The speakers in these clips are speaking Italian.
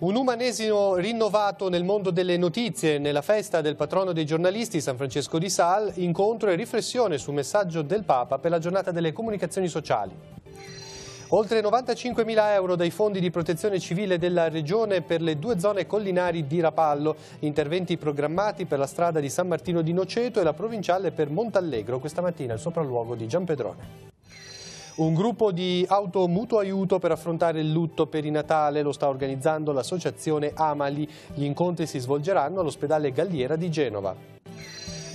Un umanesimo rinnovato nel mondo delle notizie. Nella festa del patrono dei giornalisti, San Francesco di Sales, incontro e riflessione sul messaggio del Papa per la giornata delle comunicazioni sociali. Oltre 95.000 euro dai fondi di protezione civile della Regione per le 2 zone collinari di Rapallo, interventi programmati per la strada di San Martino di Noceto e la provinciale per Montallegro, questa mattina il sopralluogo di Giampedrone. Un gruppo di auto mutuo aiuto per affrontare il lutto per il Natale lo sta organizzando l'associazione Amali. Gli incontri si svolgeranno all'ospedale Galliera di Genova.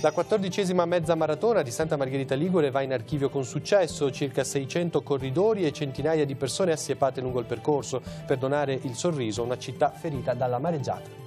La 14ª mezza maratona di Santa Margherita Ligure va in archivio con successo, circa 600 corridori e centinaia di persone assiepate lungo il percorso per donare il sorriso a una città ferita dalla mareggiata.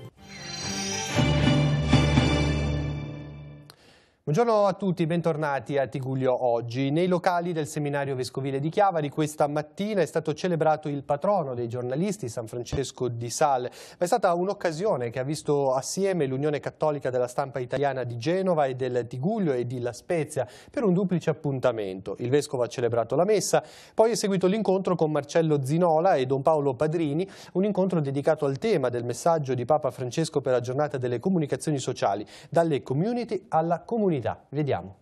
Buongiorno a tutti, bentornati a Tigullio oggi. Nei locali del seminario vescovile di Chiavari questa mattina è stato celebrato il patrono dei giornalisti, San Francesco di Sales. È stata un'occasione che ha visto assieme l'Unione Cattolica della Stampa Italiana di Genova e del Tigullio e di La Spezia per un duplice appuntamento. Il vescovo ha celebrato la messa, poi è seguito l'incontro con Marcello Zinola e Don Paolo Padrini, un incontro dedicato al tema del messaggio di Papa Francesco per la giornata delle comunicazioni sociali, dalle community alla comunità. Vediamo.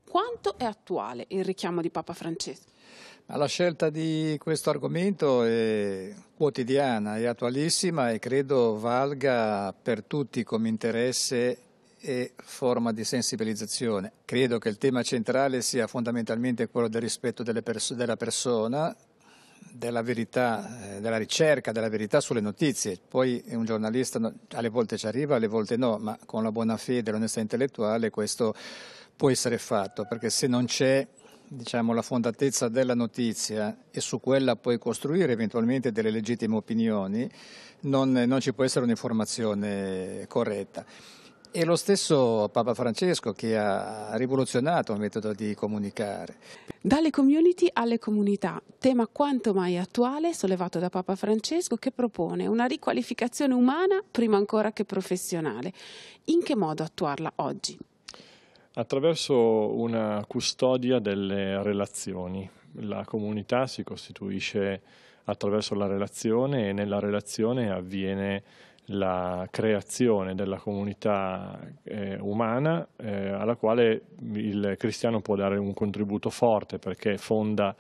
Quanto è attuale il richiamo di Papa Francesco? La scelta di questo argomento è quotidiana, è attualissima e credo valga per tutti come interesse e forma di sensibilizzazione. Credo che il tema centrale sia fondamentalmente quello del rispetto della persona, della verità, della ricerca della verità sulle notizie. Poi un giornalista alle volte ci arriva, alle volte no, ma con la buona fede e l'onestà intellettuale questo può essere fatto, perché se non c'è, diciamo, la fondatezza della notizia e su quella poi costruire eventualmente delle legittime opinioni, non ci può essere un'informazione corretta. E lo stesso Papa Francesco che ha rivoluzionato il metodo di comunicare. Dalle community alle comunità, tema quanto mai attuale sollevato da Papa Francesco che propone una riqualificazione umana prima ancora che professionale. In che modo attuarla oggi? Attraverso una custodia delle relazioni. La comunità si costituisce attraverso la relazione e nella relazione avviene la creazione della comunità umana alla quale il cristiano può dare un contributo forte, perché fonda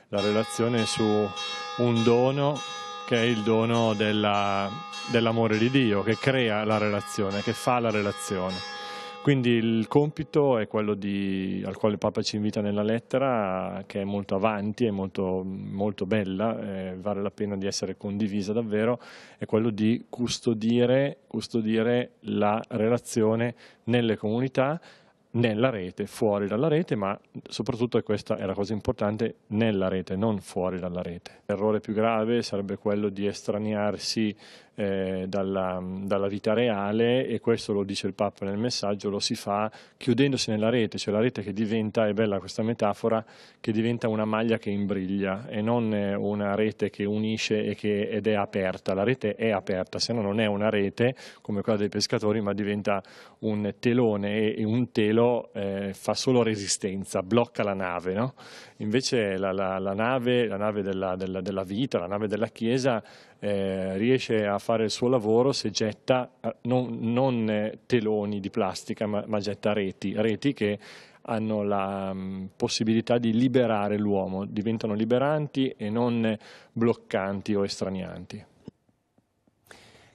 la relazione su un dono che è il dono dell'amore di Dio, che crea la relazione, che fa la relazione. Quindi il compito è quello al quale il Papa ci invita nella lettera, che è molto avanti, è molto, molto bella, vale la pena di essere condivisa davvero, è quello di custodire la relazione nelle comunità, nella rete, fuori dalla rete, ma soprattutto, e questa è la cosa importante, nella rete, non fuori dalla rete. L'errore più grave sarebbe quello di estraniarsi dalla vita reale, e questo lo dice il Papa nel messaggio, lo si fa chiudendosi nella rete, cioè la rete che diventa, è bella questa metafora, che diventa una maglia che imbriglia e non una rete che unisce ed è aperta. La rete è aperta, se no non è una rete come quella dei pescatori, ma diventa un telone, e un telo fa solo resistenza, blocca la nave, no? Invece la nave della vita, la nave della Chiesa riesce a fare il suo lavoro se getta non teloni di plastica, ma getta reti che hanno la possibilità di liberare l'uomo, diventano liberanti e non bloccanti o estranianti.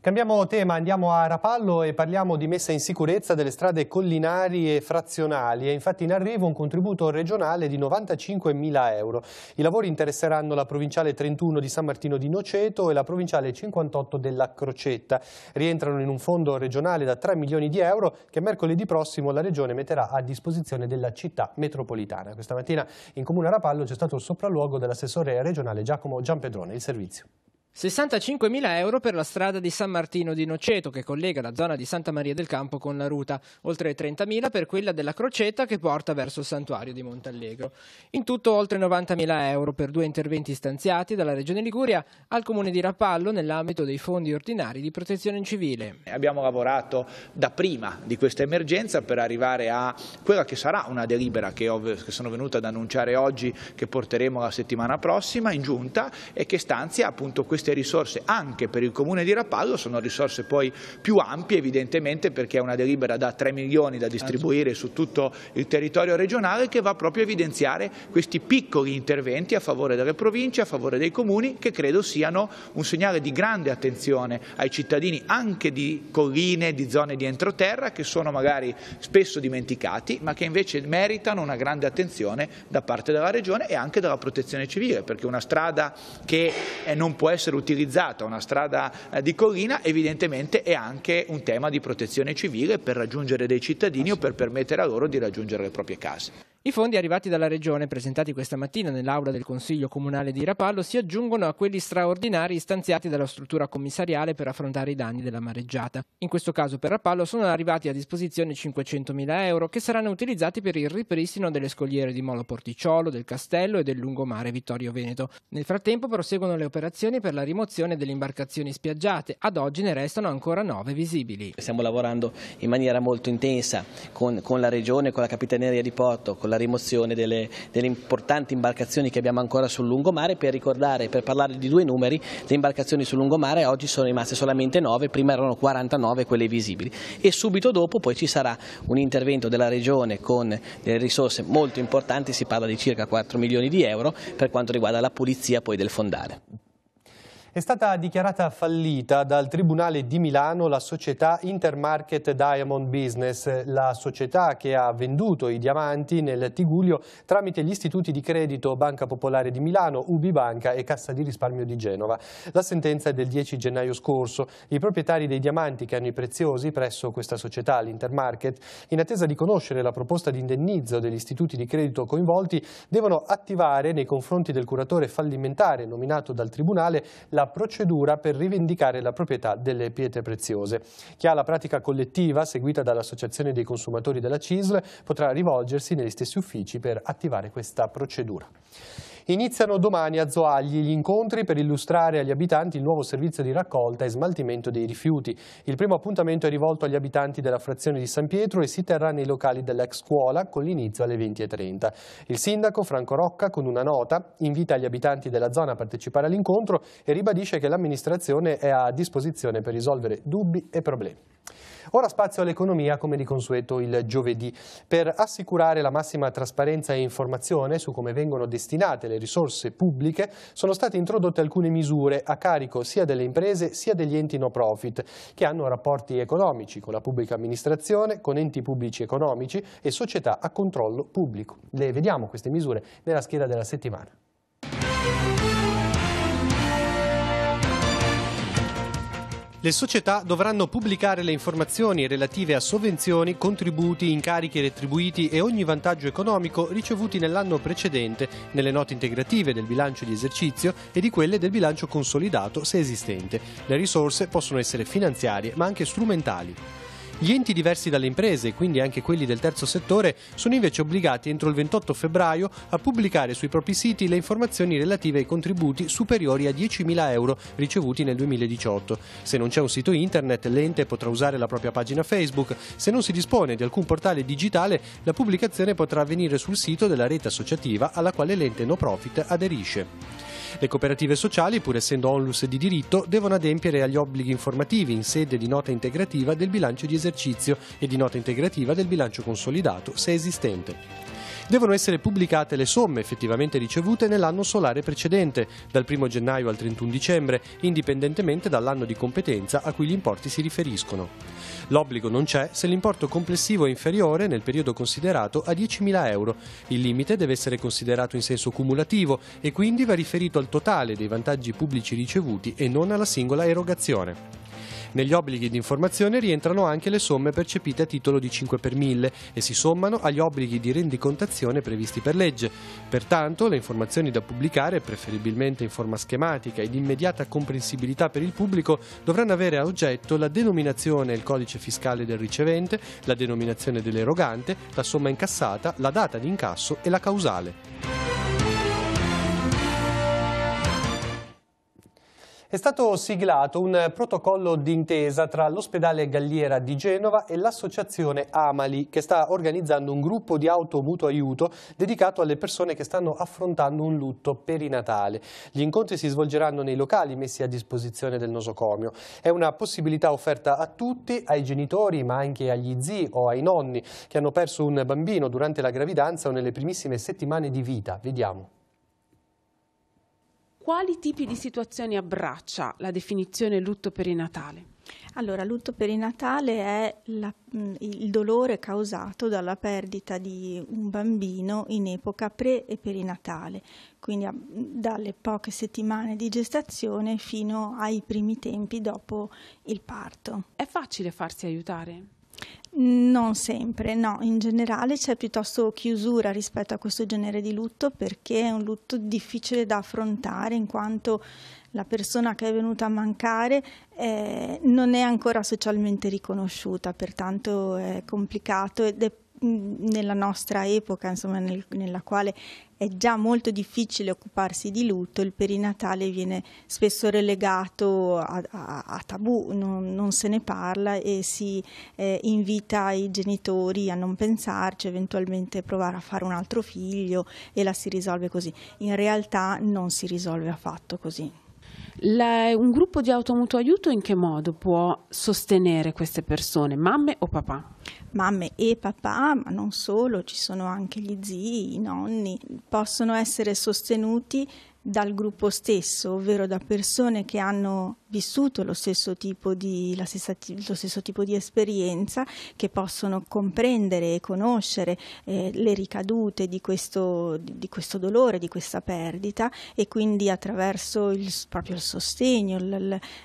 Cambiamo tema, andiamo a Rapallo e parliamo di messa in sicurezza delle strade collinari e frazionali. È infatti in arrivo un contributo regionale di 95.000 euro. I lavori interesseranno la provinciale 31 di San Martino di Noceto e la provinciale 58 della Crocetta. Rientrano in un fondo regionale da 3 milioni di euro che mercoledì prossimo la Regione metterà a disposizione della città metropolitana. Questa mattina in Comune Rapallo c'è stato il sopralluogo dell'assessore regionale Giacomo Giampedrone. Il servizio. 65.000 euro per la strada di San Martino di Noceto che collega la zona di Santa Maria del Campo con la ruta, oltre 30.000 per quella della Crocetta che porta verso il santuario di Montallegro. In tutto oltre 90.000 euro per 2 interventi stanziati dalla Regione Liguria al Comune di Rapallo nell'ambito dei fondi ordinari di protezione civile. Abbiamo lavorato da prima di questa emergenza per arrivare a quella che sarà una delibera che sono venuto ad annunciare oggi, che porteremo la settimana prossima in giunta e che stanzia appunto questi queste risorse anche per il Comune di Rapallo sono risorse poi più ampie, evidentemente, perché è una delibera da 3 milioni da distribuire su tutto il territorio regionale, che va proprio a evidenziare questi piccoli interventi a favore delle province, a favore dei comuni, che credo siano un segnale di grande attenzione ai cittadini anche di colline, di zone di entroterra, che sono magari spesso dimenticati, ma che invece meritano una grande attenzione da parte della Regione e anche della Protezione Civile, perché una strada che non può essere utilizzata, una strada di collina, evidentemente è anche un tema di protezione civile per raggiungere dei cittadini o per permettere a loro di raggiungere le proprie case. I fondi arrivati dalla Regione, presentati questa mattina nell'aula del Consiglio Comunale di Rapallo, si aggiungono a quelli straordinari stanziati dalla struttura commissariale per affrontare i danni della mareggiata. In questo caso per Rapallo sono arrivati a disposizione 500.000 euro che saranno utilizzati per il ripristino delle scogliere di Molo Porticciolo, del Castello e del lungomare Vittorio Veneto. Nel frattempo proseguono le operazioni per la rimozione delle imbarcazioni spiaggiate. Ad oggi ne restano ancora 9 visibili. Stiamo lavorando in maniera molto intensa con la Regione, con la Capitaneria di Porto, con la rimozione delle importanti imbarcazioni che abbiamo ancora sul lungomare. Per ricordare, per parlare di 2 numeri, le imbarcazioni sul lungomare oggi sono rimaste solamente 9, prima erano 49 quelle visibili, e subito dopo poi ci sarà un intervento della Regione con delle risorse molto importanti, si parla di circa 4 milioni di euro per quanto riguarda la pulizia poi del fondale. È stata dichiarata fallita dal Tribunale di Milano la società Intermarket Diamond Business, la società che ha venduto i diamanti nel Tigullio tramite gli istituti di credito Banca Popolare di Milano, UBI Banca e Cassa di Risparmio di Genova. La sentenza è del 10 gennaio scorso. I proprietari dei diamanti che hanno i preziosi presso questa società, l'Intermarket, in attesa di conoscere la proposta di indennizzo degli istituti di credito coinvolti, devono attivare nei confronti del curatore fallimentare nominato dal Tribunale la procedura per rivendicare la proprietà delle pietre preziose. Chi ha la pratica collettiva seguita dall'Associazione dei consumatori della CISL potrà rivolgersi negli stessi uffici per attivare questa procedura. Iniziano domani a Zoagli gli incontri per illustrare agli abitanti il nuovo servizio di raccolta e smaltimento dei rifiuti. Il primo appuntamento è rivolto agli abitanti della frazione di San Pietro e si terrà nei locali dell'ex scuola con l'inizio alle 20:30. Il sindaco Franco Rocca, con una nota, invita gli abitanti della zona a partecipare all'incontro e ribadisce che l'amministrazione è a disposizione per risolvere dubbi e problemi. Ora spazio all'economia, come di consueto il giovedì. Per assicurare la massima trasparenza e informazione su come vengono destinate le risorse pubbliche, sono state introdotte alcune misure a carico sia delle imprese sia degli enti no profit, che hanno rapporti economici con la pubblica amministrazione, con enti pubblici economici e società a controllo pubblico. Le vediamo queste misure nella scheda della settimana. Le società dovranno pubblicare le informazioni relative a sovvenzioni, contributi, incarichi retribuiti e ogni vantaggio economico ricevuti nell'anno precedente nelle note integrative del bilancio di esercizio e di quelle del bilancio consolidato se esistente. Le risorse possono essere finanziarie ma anche strumentali. Gli enti diversi dalle imprese, quindi anche quelli del terzo settore, sono invece obbligati entro il 28 febbraio a pubblicare sui propri siti le informazioni relative ai contributi superiori a 10.000 euro ricevuti nel 2018. Se non c'è un sito internet, l'ente potrà usare la propria pagina Facebook. Se non si dispone di alcun portale digitale, la pubblicazione potrà avvenire sul sito della rete associativa alla quale l'ente no profit aderisce. Le cooperative sociali, pur essendo onlus di diritto, devono adempiere agli obblighi informativi in sede di nota integrativa del bilancio di esercizio e di nota integrativa del bilancio consolidato, se esistente. Devono essere pubblicate le somme effettivamente ricevute nell'anno solare precedente, dal 1 gennaio al 31 dicembre, indipendentemente dall'anno di competenza a cui gli importi si riferiscono. L'obbligo non c'è se l'importo complessivo è inferiore, nel periodo considerato, a 10.000 euro. Il limite deve essere considerato in senso cumulativo e quindi va riferito al totale dei vantaggi pubblici ricevuti e non alla singola erogazione. Negli obblighi di informazione rientrano anche le somme percepite a titolo di 5 per 1000 e si sommano agli obblighi di rendicontazione previsti per legge. Pertanto, le informazioni da pubblicare, preferibilmente in forma schematica e di immediata comprensibilità per il pubblico, dovranno avere a oggetto la denominazione e il codice fiscale del ricevente, la denominazione dell'erogante, la somma incassata, la data di incasso e la causale. È stato siglato un protocollo d'intesa tra l'ospedale Galliera di Genova e l'associazione Amali, che sta organizzando un gruppo di automutuo aiuto dedicato alle persone che stanno affrontando un lutto perinatale. Gli incontri si svolgeranno nei locali messi a disposizione del nosocomio. È una possibilità offerta a tutti, ai genitori ma anche agli zii o ai nonni che hanno perso un bambino durante la gravidanza o nelle primissime settimane di vita. Vediamo. Quali tipi di situazioni abbraccia la definizione lutto perinatale? Allora, lutto perinatale è il dolore causato dalla perdita di un bambino in epoca pre- e perinatale, quindi dalle poche settimane di gestazione fino ai primi tempi dopo il parto. È facile farsi aiutare? Non sempre, no, in generale c'è piuttosto chiusura rispetto a questo genere di lutto perché è un lutto difficile da affrontare in quanto la persona che è venuta a mancare non è ancora socialmente riconosciuta, pertanto è complicato ed è nella nostra epoca, insomma, nella quale è già molto difficile occuparsi di lutto, il perinatale viene spesso relegato a tabù, non se ne parla e si invita i genitori a non pensarci, eventualmente provare a fare un altro figlio e la si risolve così. In realtà non si risolve affatto così. Un gruppo di automutuo aiuto in che modo può sostenere queste persone, mamme o papà? Mamme e papà, ma non solo, ci sono anche gli zii, i nonni, possono essere sostenuti dal gruppo stesso, ovvero da persone che hanno vissuto lo stesso tipo di esperienza, che possono comprendere e conoscere le ricadute di questo dolore, di questa perdita, e quindi attraverso proprio il sostegno,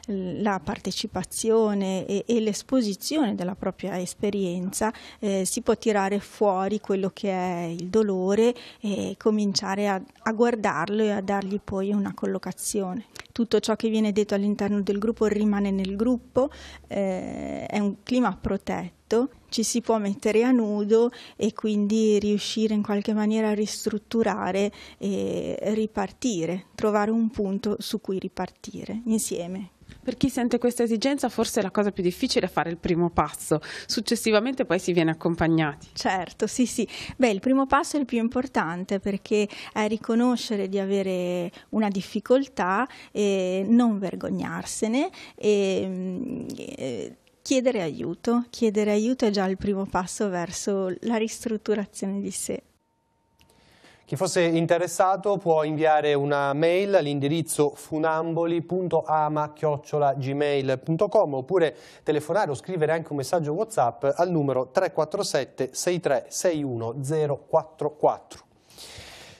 la partecipazione e l'esposizione della propria esperienza si può tirare fuori quello che è il dolore e cominciare a guardarlo e a dargli poi una collocazione. Tutto ciò che viene detto all'interno del gruppo rimane nel gruppo, è un clima protetto, ci si può mettere a nudo e quindi riuscire in qualche maniera a ristrutturare e ripartire, trovare un punto su cui ripartire insieme. Per chi sente questa esigenza forse la cosa più difficile è fare il primo passo, successivamente poi si viene accompagnati. Certo, sì. Beh, il primo passo è il più importante perché è riconoscere di avere una difficoltà e non vergognarsene e chiedere aiuto. Chiedere aiuto è già il primo passo verso la ristrutturazione di sé. Chi fosse interessato può inviare una mail all'indirizzo funamboli.ama@gmail.com oppure telefonare o scrivere anche un messaggio WhatsApp al numero 347 63 61 044.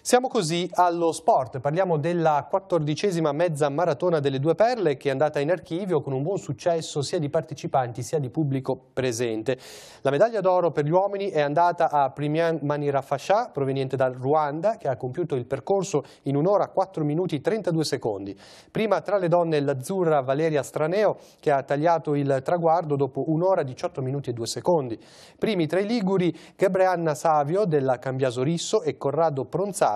Siamo così allo sport, parliamo della 14ª mezza maratona delle Due Perle che è andata in archivio con un buon successo sia di partecipanti sia di pubblico presente. La medaglia d'oro per gli uomini è andata a Primian Manirafasha, proveniente dal Ruanda, che ha compiuto il percorso in 1 ora 4 minuti 32 secondi. Prima tra le donne l'azzurra Valeria Straneo che ha tagliato il traguardo dopo 1 ora 18 minuti e 2 secondi. Primi tra i liguri Gebreanna Savio della Cambiaso Risso e Corrado Pronzati.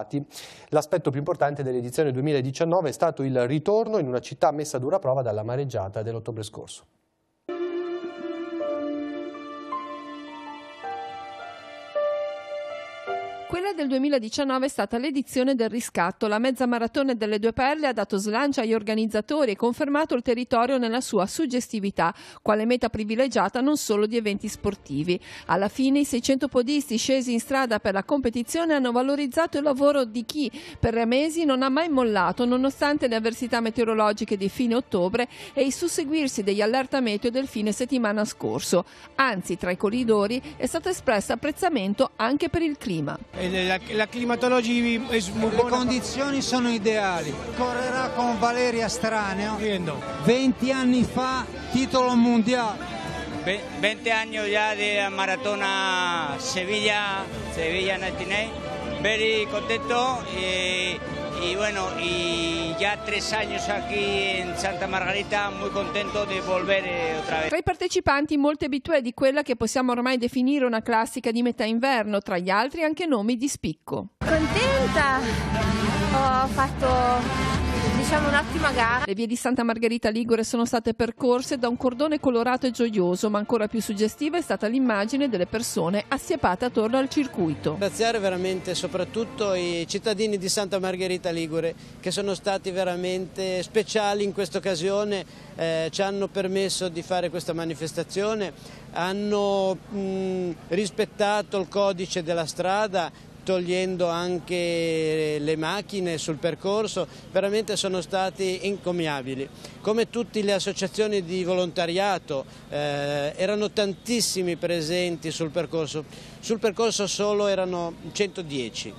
L'aspetto più importante dell'edizione 2019 è stato il ritorno in una città messa a dura prova dalla mareggiata dell'ottobre scorso. Quella del 2019 è stata l'edizione del riscatto. La mezza maratona delle Due Perle ha dato slancio agli organizzatori e confermato il territorio nella sua suggestività, quale meta privilegiata non solo di eventi sportivi. Alla fine i 600 podisti scesi in strada per la competizione hanno valorizzato il lavoro di chi per mesi non ha mai mollato nonostante le avversità meteorologiche di fine ottobre e il susseguirsi degli allerta meteo del fine settimana scorso. Anzi, tra i corridori è stato espresso apprezzamento anche per il clima. La climatologia è le condizioni sono ideali. Correrà con Valeria Straneo 20 anni fa titolo mondiale. 20 anni già di maratona Sevilla 99, very contento y bueno, y ya 3 años aquí en Santa Margarita, muy contento de volver otra vez. Tra i partecipanti molti abitué di quella che possiamo ormai definire una classica di metà inverno, tra gli altri anche nomi di spicco. Contenta, ho fatto facciamo un'ottima gara. Le vie di Santa Margherita Ligure sono state percorse da un cordone colorato e gioioso, ma ancora più suggestiva è stata l'immagine delle persone assiepate attorno al circuito. Ringraziare veramente soprattutto i cittadini di Santa Margherita Ligure, che sono stati veramente speciali in questa occasione, ci hanno permesso di fare questa manifestazione, hanno rispettato il codice della strada, togliendo anche le macchine sul percorso, veramente sono stati encomiabili. Come tutte le associazioni di volontariato, erano tantissimi presenti sul percorso solo erano 110,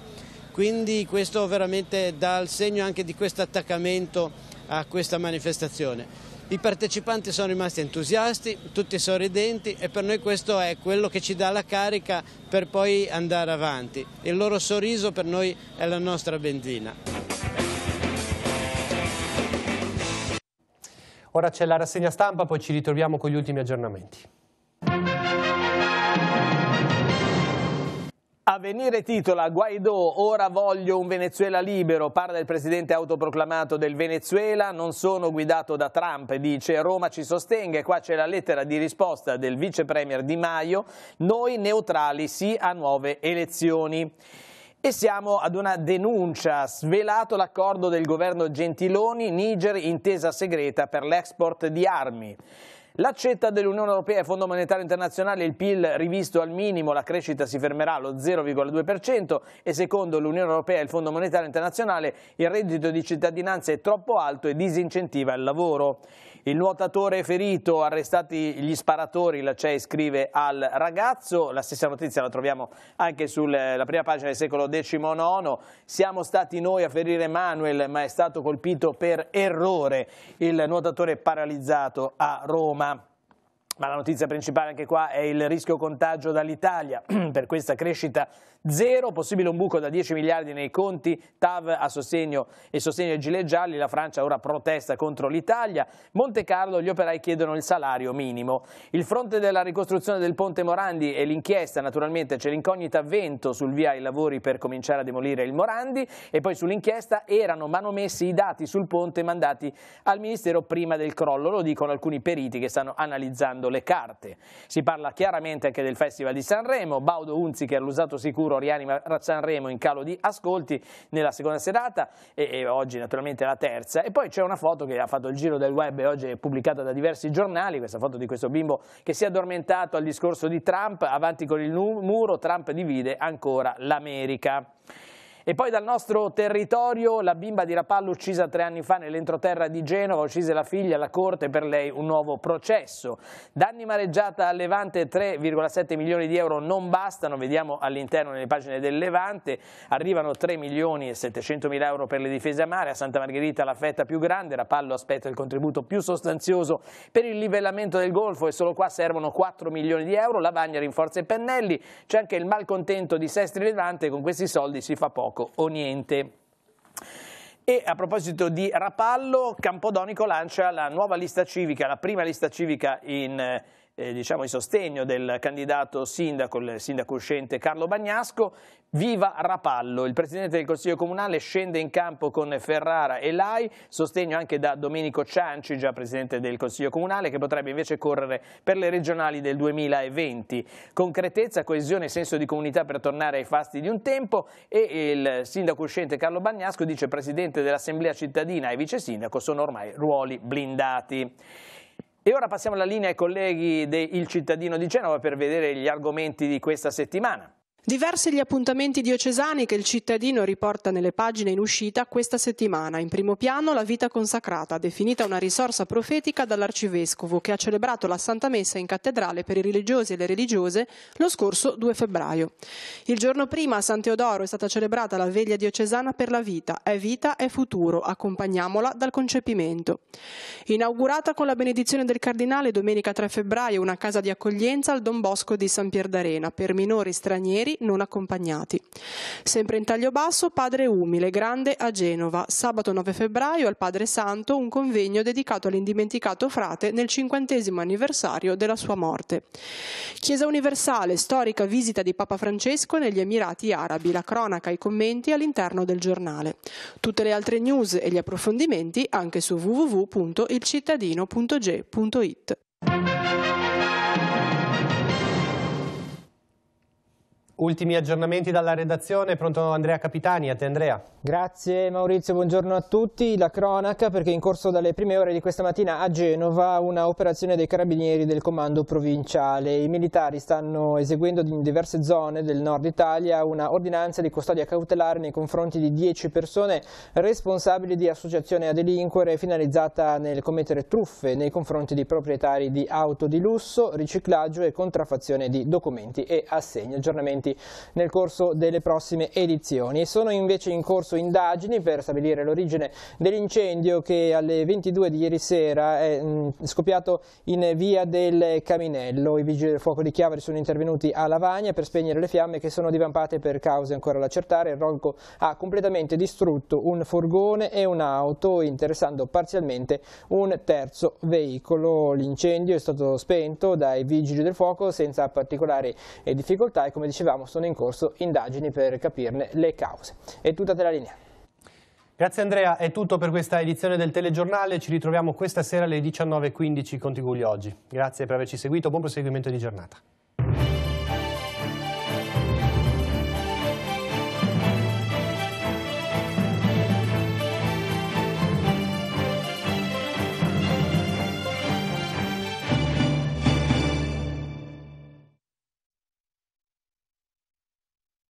quindi questo veramente dà il segno anche di questo attaccamento a questa manifestazione. I partecipanti sono rimasti entusiasti, tutti sorridenti, e per noi questo è quello che ci dà la carica per poi andare avanti. Il loro sorriso per noi è la nostra benzina. Ora c'è la rassegna stampa, poi ci ritroviamo con gli ultimi aggiornamenti. Avvenire titola: Guaidó, ora voglio un Venezuela libero. Parla il presidente autoproclamato del Venezuela. Non sono guidato da Trump, dice. Roma ci sostenga. E qua c'è la lettera di risposta del vice premier Di Maio. Noi neutrali, sì a nuove elezioni. E siamo ad una denuncia. Svelato l'accordo del governo Gentiloni, Niger, intesa segreta per l'export di armi. L'accetta dell'Unione Europea e Fondo Monetario Internazionale, il PIL rivisto al minimo, la crescita si fermerà allo 0,2% e secondo l'Unione Europea e il Fondo Monetario Internazionale il reddito di cittadinanza è troppo alto e disincentiva il lavoro. Il nuotatore ferito, arrestati gli sparatori, la CEI scrive al ragazzo. La stessa notizia la troviamo anche sulla prima pagina del Secolo XIX. Siamo stati noi a ferire Manuel, ma è stato colpito per errore. Il nuotatore paralizzato a Roma. Ma la notizia principale anche qua è il rischio contagio dall'Italia. Per questa crescita zero, possibile un buco da 10 miliardi nei conti, TAV a sostegno e sostegno ai gilet gialli, la Francia ora protesta contro l'Italia, Monte Carlo gli operai chiedono il salario minimo. Il fronte della ricostruzione del ponte Morandi e l'inchiesta, naturalmente c'è l'incognita vento sul via ai lavori per cominciare a demolire il Morandi e poi sull'inchiesta erano manomessi i dati sul ponte mandati al Ministero prima del crollo, lo dicono alcuni periti che stanno analizzando le carte. Si parla chiaramente anche del Festival di Sanremo, Baudo Hunziker, l'usato sicuro rianima Sanremo in calo di ascolti nella seconda serata e oggi naturalmente la terza. E poi c'è una foto che ha fatto il giro del web e oggi è pubblicata da diversi giornali, questa foto di questo bimbo che si è addormentato al discorso di Trump, avanti con il muro, Trump divide ancora l'America. E poi dal nostro territorio la bimba di Rapallo uccisa 3 anni fa nell'entroterra di Genova, uccise la figlia, alla corte per lei un nuovo processo. Danni mareggiata al Levante, 3,7 milioni di euro non bastano, vediamo all'interno nelle pagine del Levante, arrivano 3 milioni e 700 mila euro per le difese a mare, a Santa Margherita la fetta più grande, Rapallo aspetta il contributo più sostanzioso per il livellamento del golfo e solo qua servono 4 milioni di euro, Lavagna rinforza i pennelli, c'è anche il malcontento di Sestri Levante, con questi soldi si fa poco o niente. E a proposito di Rapallo, Campodonico lancia la nuova lista civica, la prima lista civica in sostegno del candidato sindaco, il sindaco uscente Carlo Bagnasco. Viva Rapallo! Il presidente del Consiglio Comunale scende in campo con Ferrara e Lai, sostegno anche da Domenico Cianci, già presidente del Consiglio Comunale, che potrebbe invece correre per le regionali del 2020. Concretezza, coesione e senso di comunità per tornare ai fasti di un tempo e il sindaco uscente Carlo Bagnasco dice presidente dell'Assemblea cittadina e vice sindaco sono ormai ruoli blindati. E ora passiamo la linea ai colleghi del Cittadino di Genova per vedere gli argomenti di questa settimana. Diversi gli appuntamenti diocesani che il Cittadino riporta nelle pagine in uscita questa settimana. In primo piano la vita consacrata, definita una risorsa profetica dall'Arcivescovo, che ha celebrato la Santa Messa in cattedrale per i religiosi e le religiose lo scorso 2 febbraio. Il giorno prima a San Teodoro è stata celebrata la veglia diocesana per la vita, è futuro, accompagniamola dal concepimento. Inaugurata con la benedizione del Cardinale domenica 3 febbraio una casa di accoglienza al Don Bosco di San Pierdarena per minori stranieri minori non accompagnati. Sempre in taglio basso, Padre Umile, grande a Genova. Sabato 9 febbraio al Padre Santo un convegno dedicato all'indimenticato frate nel 50° anniversario della sua morte. Chiesa Universale, storica visita di Papa Francesco negli Emirati Arabi, la cronaca e i commenti all'interno del giornale. Tutte le altre news e gli approfondimenti anche su www.ilcittadino.ge.it. Ultimi aggiornamenti dalla redazione, pronto Andrea Capitani, a te Andrea. Grazie Maurizio, buongiorno a tutti. La cronaca perché è in corso dalle prime ore di questa mattina a Genova una operazione dei carabinieri del comando provinciale. I militari stanno eseguendo in diverse zone del nord Italia una ordinanza di custodia cautelare nei confronti di 10 persone responsabili di associazione a delinquere finalizzata nel commettere truffe nei confronti di proprietari di auto di lusso, riciclaggio e contraffazione di documenti e assegni. Aggiornamenti nel corso delle prossime edizioni. Sono invece in corso indagini per stabilire l'origine dell'incendio che alle 22 di ieri sera è scoppiato in via del Caminello. I vigili del fuoco di Chiavari sono intervenuti a Lavagna per spegnere le fiamme che sono divampate per cause ancora da accertare. Il rogo ha completamente distrutto un furgone e un'auto, interessando parzialmente un terzo veicolo. L'incendio è stato spento dai vigili del fuoco senza particolari difficoltà e, come dicevamo, sono in corso indagini per capirne le cause. È tutta te la linea. Grazie Andrea, è tutto per questa edizione del telegiornale, ci ritroviamo questa sera alle 19:15 con TV Oggi. Grazie per averci seguito, buon proseguimento di giornata.